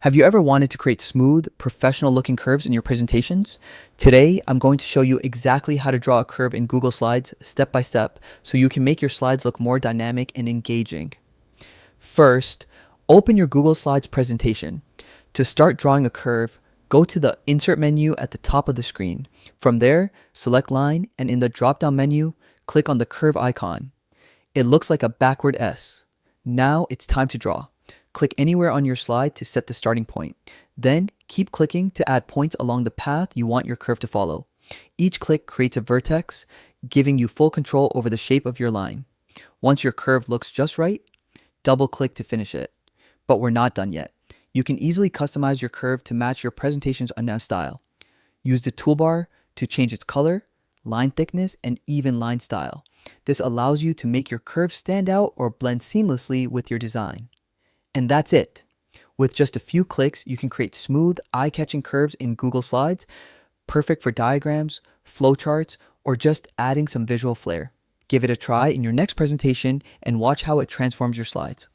Have you ever wanted to create smooth, professional looking curves in your presentations? Today, I'm going to show you exactly how to draw a curve in Google Slides step by step so you can make your slides look more dynamic and engaging. First, open your Google Slides presentation. To start drawing a curve, go to the Insert menu at the top of the screen. From there, select Line, and in the drop-down menu, click on the curve icon. It looks like a backward S. Now it's time to draw. Click anywhere on your slide to set the starting point. Then keep clicking to add points along the path you want your curve to follow. Each click creates a vertex, giving you full control over the shape of your line. Once your curve looks just right, double click to finish it. But we're not done yet. You can easily customize your curve to match your presentation's style. Use the toolbar to change its color, line thickness, and even line style. This allows you to make your curve stand out or blend seamlessly with your design. And that's it. With just a few clicks, you can create smooth, eye-catching curves in Google Slides, perfect for diagrams, flowcharts, or just adding some visual flair. Give it a try in your next presentation and watch how it transforms your slides.